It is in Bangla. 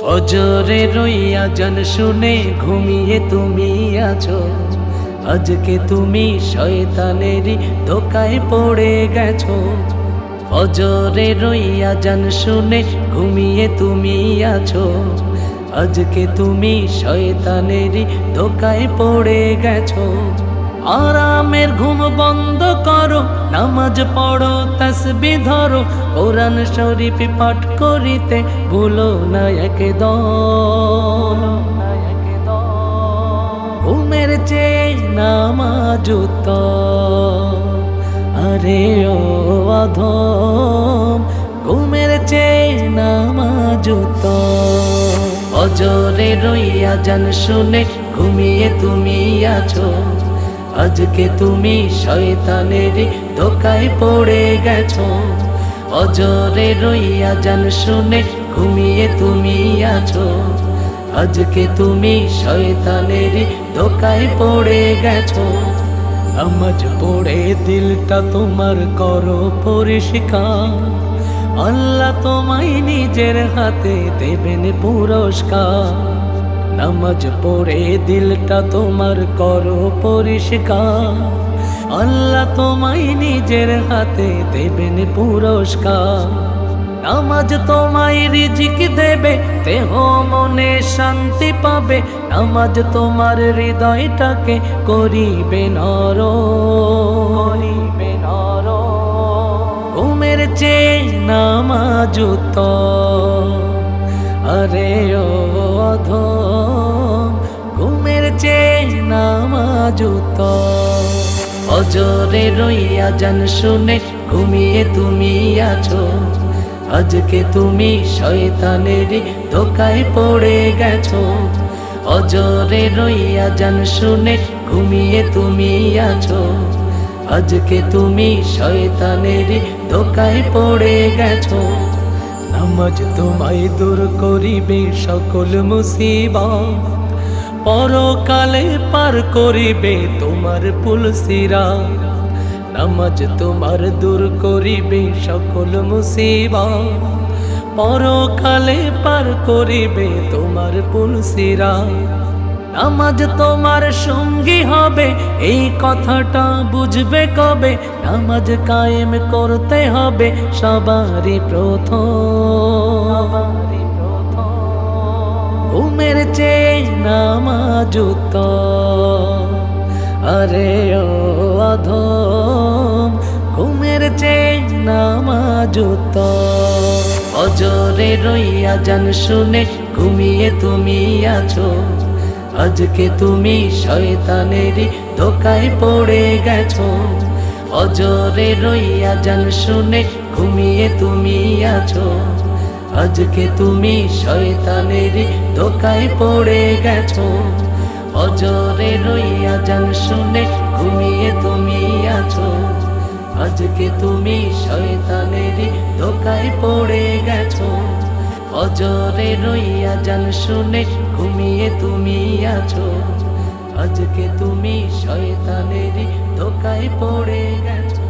ফজরে রইয়া জান শুনে ঘুমিয়ে তুমি আছো, আজকে তুমি শয়তানেরই ধোকায় পড়ে গেছো। ফজরে রইয়া জান শুনে ঘুমিয়ে তুমি আছো, আজকে তুমি শয়তানেরই ধোকায় পড়ে গেছো। আরামের ঘুম বন্ধ করো, নামাজ পড়ো, তাসবিহ ধরো, কোরআন শরীফ পাঠ করিতে ভুলো না একদম। ঘুমের চেয়ে নামাজ উত্তম, আরে ও অধম, ঘুমের চেয়ে নামাজ উত্তম। ফজরে রইয়া জান শুনে ঘুমিয়ে তুমি আছো, আজকে তুমি শয়তানেরই ধোকায় পড়ে গেছো। ফজরে রইয়া জান শুনে ঘুমিয়ে তুমি আছো, আজকে তুমি শয়তানেরই ধোকায় পড়ে গেছো। নামাজ পড়ে দিলটা তোমার করো পরিষ্কার, আল্লাহ তোমায় নিজের হাতে দেবেন পুরস্কার। নামাজ পড়ে দিলটা তোমার করো পরিষ্কার, আল্লাহ তোমায় নিজের হাতে দেবেন পুরস্কার। নামাজ তোমায় রিজিক দেবে, দেহ মনে শান্তি পাবে, নামাজ তোমার হৃদয়টাকে করিবে নরম। ঘুমের চেয়ে নামাজ উত্তম, আরে ও অধম, ঘুমের চেয়ে নামাজ উত্তম। ফজরে রইয়া জান শুনে ঘুমিয়ে তুমি আছো, আজকে তুমি শয়তানেরই ধোকায় পড়ে গেছো। ফজরে রইয়া জান শুনে ঘুমিয়ে তুমি আছো, আজকে তুমি শয়তানেরই ধোকায় পড়ে গেছো। নামাজ তোমায় দূর করিবে সকল মুসিবত, পরকালে পার করিবে তোমার পুলসিরাত। নামাজ তোমার দূর করিবে সকল মুসিবত, পরকালে পার করিবে তোমার পুলসিরাত। নামাজ তোমার সঙ্গী হবে, এই কথাটা বুঝবে কবে, নামাজ কায়েম করতে হবে সবারই প্রথম। ঘুমের চেয়ে নামাজ উত্তম, আরে ও অধম, ঘুমের চেয়ে নামাজ উত্তম। ফজরে রইয়া জান শুনে ঘুমিয়ে তুমি আছো, আজকে তুমি শয়তানেরই ধোকায় পড়ে গেছো। ফজরে রইয়া জান শুনে ঘুমিয়ে তুমি আছো, আজকে তুমি শয়তানেরই ধোকায় পড়ে গেছো। ফজরে রইয়া জান শুনে ঘুমিয়ে তুমি আছো, আজকে তুমি শয়তানেরই ধোকায় পড়ে গেছো। ফজরে রইয়া জান শুনে ঘুমিয়ে তুমি আছো, আজকে তুমি শয়তানেরই ধোকায় পড়ে গেছো।